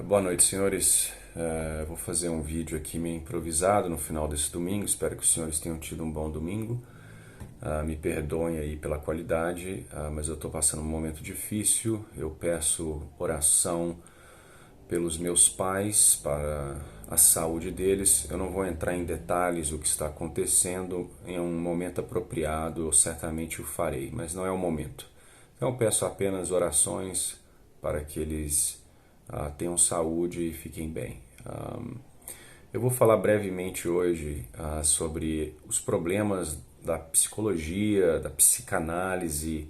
Boa noite, senhores. Vou fazer um vídeo aqui meio improvisado no final desse domingo. Espero que os senhores tenham tido um bom domingo. Me perdoem aí pela qualidade, mas eu estou passando um momento difícil. Eu peço oração pelos meus pais, para a saúde deles. Eu não vou entrar em detalhes o que está acontecendo. Em um momento apropriado, eu certamente o farei, mas não é o momento. Então eu peço apenas orações para que eles tenham saúde e fiquem bem. Eu vou falar brevemente hoje sobre os problemas da psicologia, da psicanálise,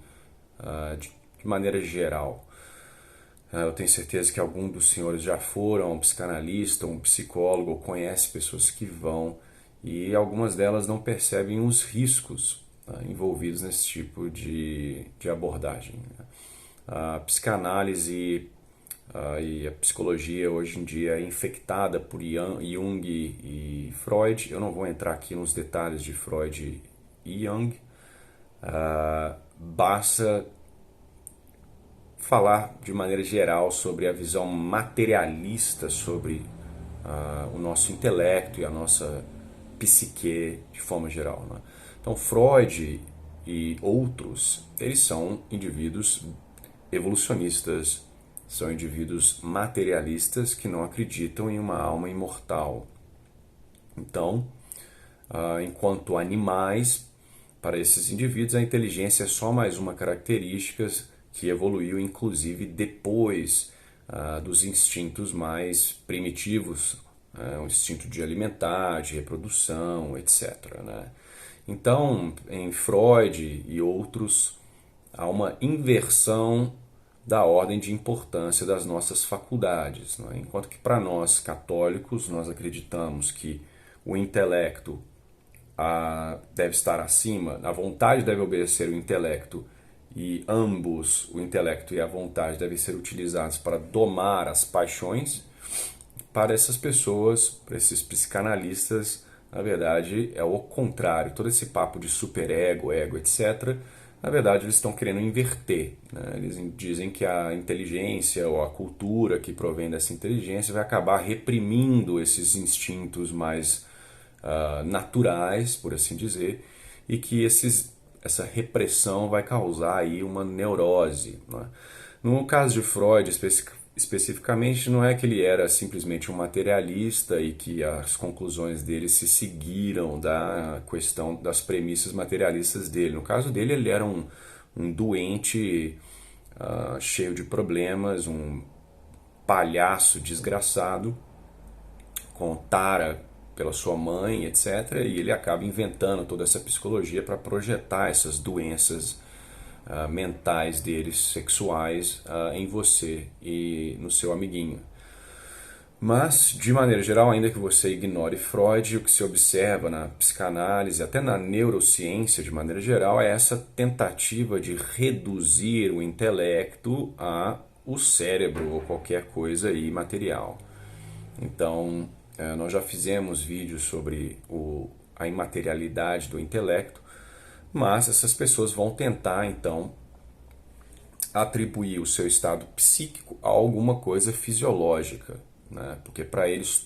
de maneira geral. Eu tenho certeza que algum dos senhores já foram a um psicanalista, um psicólogo, ou conhece pessoas que vão, e algumas delas não percebem os riscos envolvidos nesse tipo de abordagem. A psicanálise e a psicologia hoje em dia é infectada por Jung e Freud. Eu não vou entrar aqui nos detalhes de Freud e Jung. Basta falar de maneira geral sobre a visão materialista sobre o nosso intelecto e a nossa psique de forma geral. Né? Então Freud e outros, eles são indivíduos evolucionistas, são indivíduos materialistas que não acreditam em uma alma imortal. Então, enquanto animais, para esses indivíduos a inteligência é só mais uma característica que evoluiu inclusive depois dos instintos mais primitivos, o instinto de alimentar, de reprodução, etc. Né? Então, em Freud e outros, há uma inversão da ordem de importância das nossas faculdades. Né? Enquanto que para nós católicos, nós acreditamos que o intelecto deve estar acima, a vontade deve obedecer o intelecto, e ambos, o intelecto e a vontade, devem ser utilizados para domar as paixões. Para essas pessoas, para esses psicanalistas, na verdade é o contrário. Todo esse papo de superego, ego, etc., na verdade eles estão querendo inverter. Né? Eles dizem que a inteligência ou a cultura que provém dessa inteligência vai acabar reprimindo esses instintos mais naturais, por assim dizer, e que essa repressão vai causar aí uma neurose. Né? No caso de Freud, especificamente, não é que ele era simplesmente um materialista e que as conclusões dele se seguiram da questão das premissas materialistas dele. No caso dele, ele era um doente cheio de problemas, um palhaço desgraçado, com tara pela sua mãe, etc. E ele acaba inventando toda essa psicologia para projetar essas doenças mentais deles, sexuais, em você e no seu amiguinho. Mas, de maneira geral, ainda que você ignore Freud, o que se observa na psicanálise, até na neurociência de maneira geral, é essa tentativa de reduzir o intelecto a o cérebro ou qualquer coisa aí material. Então, nós já fizemos vídeos sobre a imaterialidade do intelecto, mas essas pessoas vão tentar, então, atribuir o seu estado psíquico a alguma coisa fisiológica, né? Porque para eles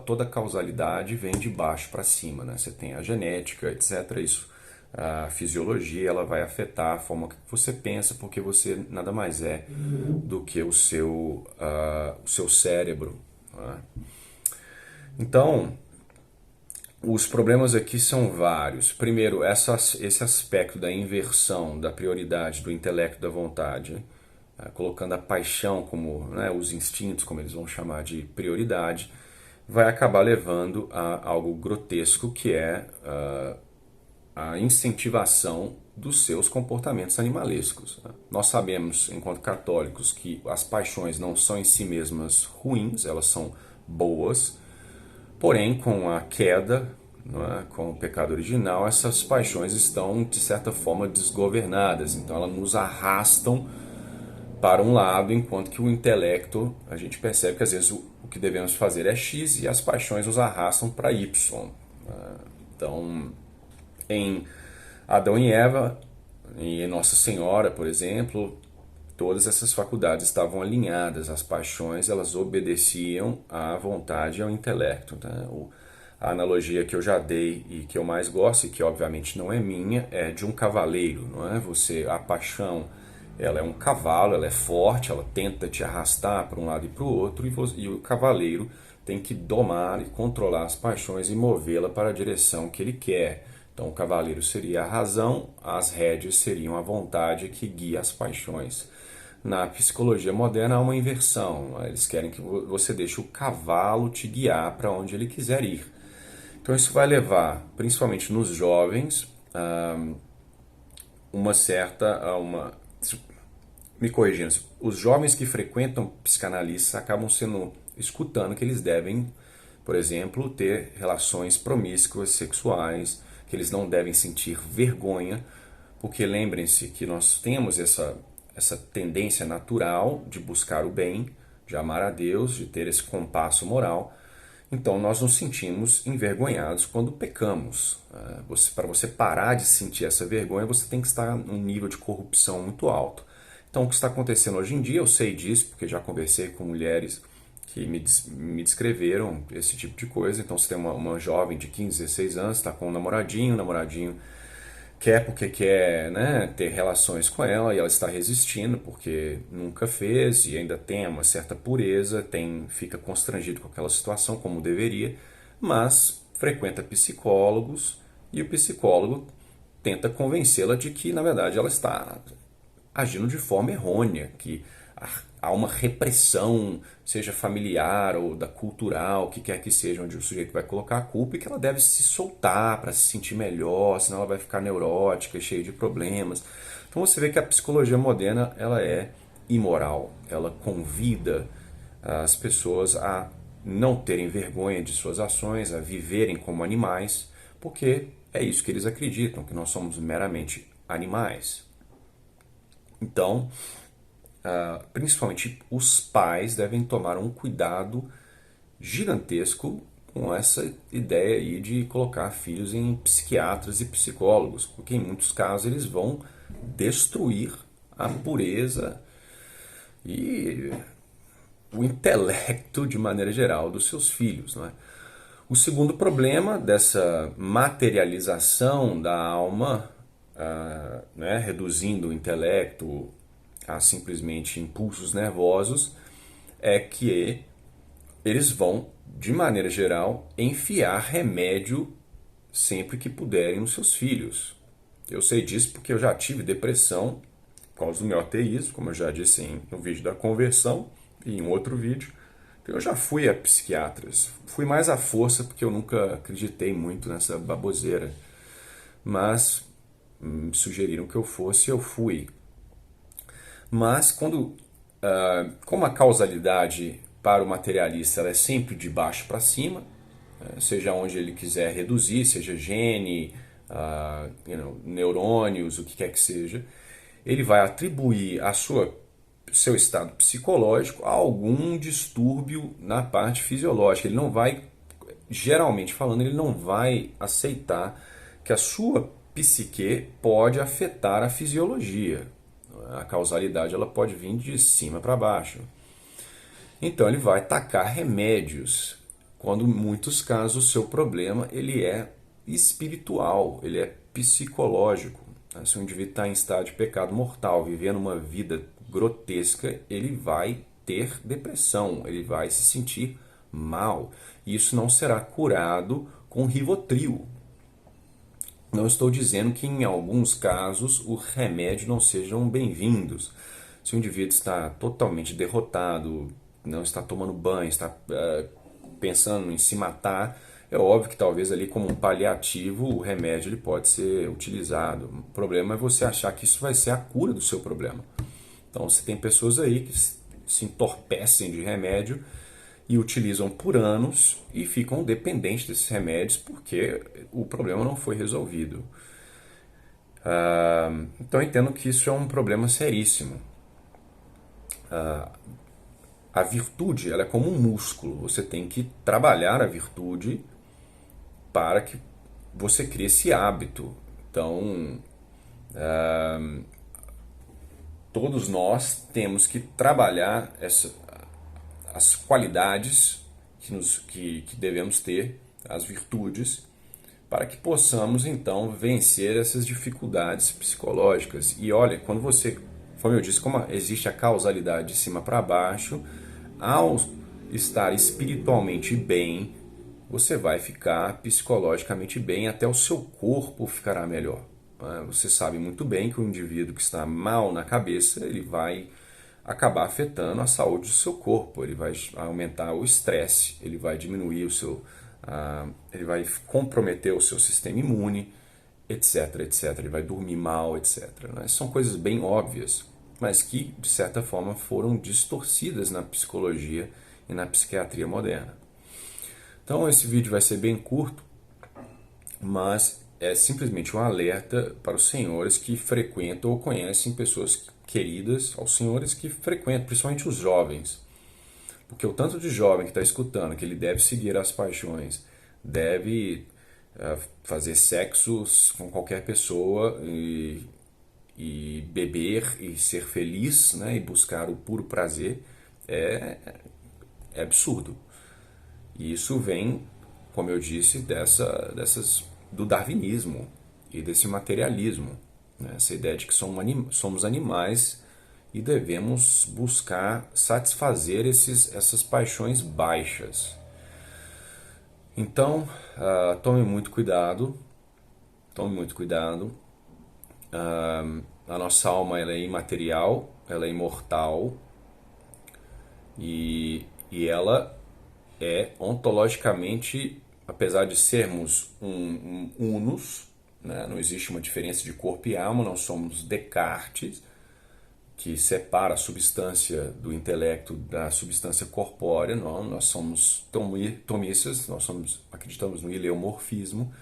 toda causalidade vem de baixo para cima, né? Você tem a genética, etc. Isso, a fisiologia, ela vai afetar a forma que você pensa, porque você nada mais é do que o seu cérebro. Né? Então, os problemas aqui são vários. Primeiro, esse aspecto da inversão da prioridade do intelecto e da vontade, colocando a paixão como, né, os instintos, como eles vão chamar de prioridade, vai acabar levando a algo grotesco, que é a incentivação dos seus comportamentos animalescos. Nós sabemos, enquanto católicos, que as paixões não são em si mesmas ruins, elas são boas. Porém, com a queda, não é? Com o pecado original, essas paixões estão, de certa forma, desgovernadas. Então, elas nos arrastam para um lado, enquanto que o intelecto, a gente percebe que às vezes o que devemos fazer é X e as paixões nos arrastam para Y. Então, em Adão e Eva, e em Nossa Senhora, por exemplo, todas essas faculdades estavam alinhadas, as paixões elas obedeciam à vontade e ao intelecto. Tá? A analogia que eu já dei e que eu mais gosto, e que obviamente não é minha, é de um cavaleiro, não é? A paixão, ela é um cavalo, ela é forte, ela tenta te arrastar para um lado e para o outro, e o cavaleiro tem que domar e controlar as paixões e movê-la para a direção que ele quer. Então o cavaleiro seria a razão, as rédeas seriam a vontade que guia as paixões. Na psicologia moderna há uma inversão. Eles querem que você deixe o cavalo te guiar para onde ele quiser ir. Então isso vai levar, principalmente nos jovens, uma certa, me corrigindo, os jovens que frequentam psicanalistas acabam escutando que eles devem, por exemplo, ter relações promíscuas sexuais, que eles não devem sentir vergonha, porque lembrem-se que nós temos essa tendência natural de buscar o bem, de amar a Deus, de ter esse compasso moral. Então nós nos sentimos envergonhados quando pecamos. Para você parar de sentir essa vergonha, você tem que estar num nível de corrupção muito alto. Então o que está acontecendo hoje em dia, eu sei disso, porque já conversei com mulheres que me descreveram esse tipo de coisa. Então você tem uma jovem de 15, 16 anos, está com um namoradinho, o namoradinho quer porque quer, né, ter relações com ela, e ela está resistindo porque nunca fez e ainda tem uma certa pureza, fica constrangido com aquela situação como deveria, mas frequenta psicólogos e o psicólogo tenta convencê-la de que na verdade ela está agindo de forma errônea, que há uma repressão, seja familiar ou da cultural, o que quer que seja, onde o sujeito vai colocar a culpa, e que ela deve se soltar para se sentir melhor, senão ela vai ficar neurótica, cheia de problemas. Então você vê que a psicologia moderna ela é imoral, ela convida as pessoas a não terem vergonha de suas ações, a viverem como animais, porque é isso que eles acreditam, que nós somos meramente animais. Então, principalmente os pais devem tomar um cuidado gigantesco com essa ideia aí de colocar filhos em psiquiatras e psicólogos, porque em muitos casos eles vão destruir a pureza e o intelecto de maneira geral dos seus filhos, não é? O segundo problema dessa materialização da alma, né, reduzindo o intelecto a simplesmente impulsos nervosos, é que eles vão, de maneira geral, enfiar remédio sempre que puderem nos seus filhos. Eu sei disso porque eu já tive depressão por causa do meu ateísmo, como eu já disse no vídeo da conversão e em outro vídeo. Eu já fui a psiquiatras. Fui mais à força porque eu nunca acreditei muito nessa baboseira. Mas me sugeriram que eu fosse e eu fui. Mas como a causalidade para o materialista ela é sempre de baixo para cima, seja onde ele quiser reduzir, seja gene, neurônios, o que quer que seja, ele vai atribuir seu estado psicológico a algum distúrbio na parte fisiológica. Ele não vai, geralmente falando, ele não vai aceitar que a sua psique pode afetar a fisiologia. A causalidade ela pode vir de cima para baixo. Então ele vai tacar remédios, quando em muitos casos o seu problema ele é espiritual, ele é psicológico. Se um indivíduo está em estado de pecado mortal, vivendo uma vida grotesca, ele vai ter depressão, ele vai se sentir mal. Isso não será curado com Rivotril. Não estou dizendo que em alguns casos o remédio não sejam bem-vindos. Se o indivíduo está totalmente derrotado, não está tomando banho, está pensando em se matar, é óbvio que talvez ali como um paliativo o remédio ele pode ser utilizado. O problema é você achar que isso vai ser a cura do seu problema. Então você tem pessoas aí que se entorpecem de remédio e utilizam por anos e ficam dependentes desses remédios porque o problema não foi resolvido. Então eu entendo que isso é um problema seríssimo. A virtude ela é como um músculo, você tem que trabalhar a virtude para que você crie esse hábito. Então, todos nós temos que trabalhar as qualidades que devemos ter, as virtudes, para que possamos então vencer essas dificuldades psicológicas. E olha, quando você, como eu disse, como existe a causalidade de cima para baixo, ao estar espiritualmente bem, você vai ficar psicologicamente bem, até o seu corpo ficará melhor. Você sabe muito bem que o indivíduo que está mal na cabeça, ele vai acabar afetando a saúde do seu corpo, ele vai aumentar o estresse, ele vai diminuir ele vai comprometer o seu sistema imune, etc, etc. Ele vai dormir mal, etc. Né? São coisas bem óbvias, mas que, de certa forma, foram distorcidas na psicologia e na psiquiatria moderna. Então, esse vídeo vai ser bem curto, mas é simplesmente um alerta para os senhores que frequentam ou conhecem pessoas queridas aos senhores que frequentam, principalmente os jovens. Porque o tanto de jovem que está escutando que ele deve seguir as paixões, deve fazer sexo com qualquer pessoa e beber e ser feliz, né, e buscar o puro prazer, é absurdo. E isso vem, como eu disse, do darwinismo e desse materialismo, né? Essa ideia de que somos animais e devemos buscar satisfazer essas paixões baixas. Então, tome muito cuidado, tome muito cuidado. A nossa alma, ela é imaterial, ela é imortal e ela é ontologicamente, apesar de sermos unos, né, não existe uma diferença de corpo e alma, nós somos Descartes, que separa a substância do intelecto da substância corpórea. Não, nós somos tomistas, acreditamos no eleomorfismo,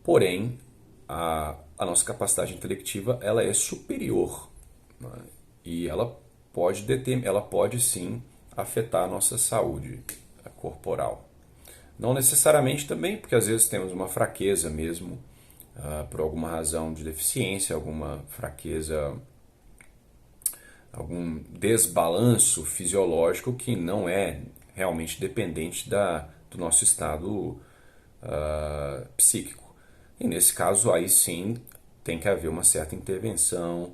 porém a nossa capacidade intelectiva, ela é superior, né? E ela pode sim afetar a nossa saúde corporal. Não necessariamente também, porque às vezes temos uma fraqueza mesmo, por alguma razão de deficiência, alguma fraqueza, algum desbalanço fisiológico que não é realmente dependente do nosso estado psíquico. E nesse caso aí sim tem que haver uma certa intervenção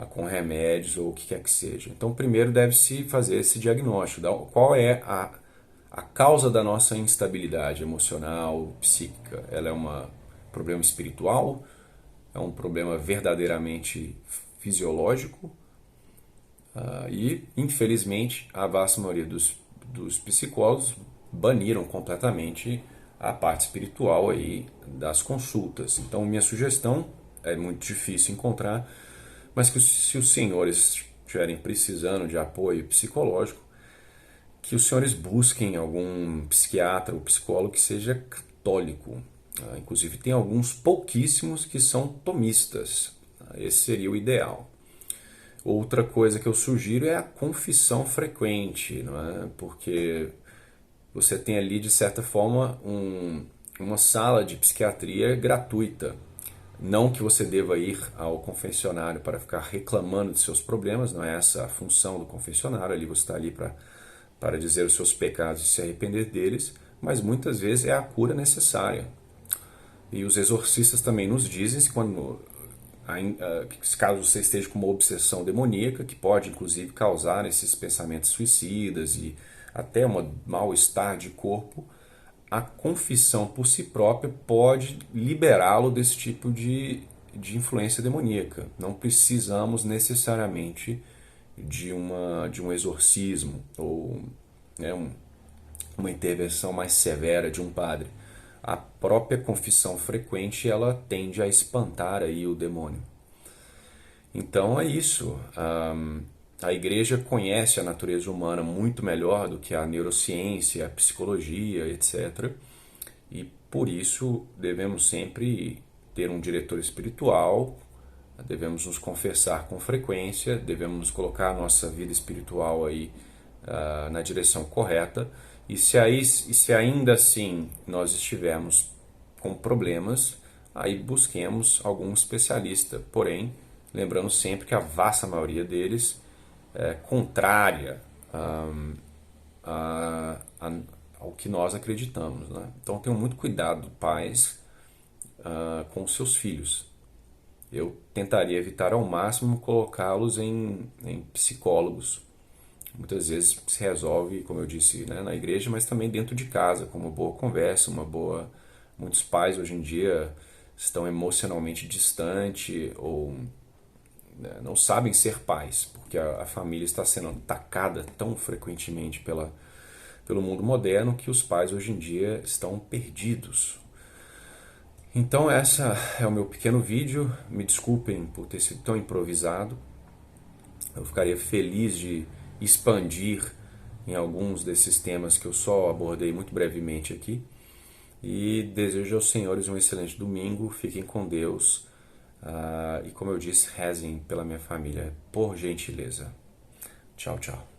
com remédios ou o que quer que seja. Então primeiro deve-se fazer esse diagnóstico, qual é a causa da nossa instabilidade emocional, psíquica. Ela é um problema espiritual? É um problema verdadeiramente fisiológico? E, infelizmente, a vasta maioria dos psicólogos baniram completamente a parte espiritual aí das consultas. Então, minha sugestão, é muito difícil encontrar, mas que se os senhores estiverem precisando de apoio psicológico, que os senhores busquem algum psiquiatra ou psicólogo que seja católico. Inclusive tem alguns pouquíssimos que são tomistas. Esse seria o ideal. Outra coisa que eu sugiro é a confissão frequente, não é? Porque você tem ali, de certa forma, uma sala de psiquiatria gratuita. Não que você deva ir ao confessionário para ficar reclamando de seus problemas, não é essa a função do confessionário. Ali você está ali para dizer os seus pecados e se arrepender deles, mas muitas vezes é a cura necessária. E os exorcistas também nos dizem caso você esteja com uma obsessão demoníaca, que pode inclusive causar esses pensamentos suicidas e até um mal-estar de corpo, a confissão por si própria pode liberá-lo desse tipo de influência demoníaca. Não precisamos necessariamente de um exorcismo ou, né, uma intervenção mais severa de um padre. A própria confissão frequente, ela tende a espantar aí o demônio. Então é isso. A igreja conhece a natureza humana muito melhor do que a neurociência, a psicologia, etc. E por isso devemos sempre ter um diretor espiritual, devemos nos confessar com frequência, devemos nos colocar a nossa vida espiritual aí na direção correta. E se ainda assim nós estivermos com problemas, aí busquemos algum especialista. Porém, lembrando sempre que a vasta maioria deles é contrária ao que nós acreditamos, né? Então tenham muito cuidado, pais, com os seus filhos. Eu tentaria evitar ao máximo colocá-los em psicólogos. Muitas vezes se resolve, como eu disse, né, na igreja, mas também dentro de casa, com uma boa conversa, uma boa. Muitos pais hoje em dia estão emocionalmente distantes ou, né, não sabem ser pais, porque a família está sendo atacada tão frequentemente pelo mundo moderno que os pais hoje em dia estão perdidos. Então essa é o meu pequeno vídeo. Me desculpem por ter sido tão improvisado. Eu ficaria feliz de expandir em alguns desses temas que eu só abordei muito brevemente aqui. E desejo aos senhores um excelente domingo. Fiquem com Deus. E como eu disse, rezem pela minha família, por gentileza. Tchau, tchau.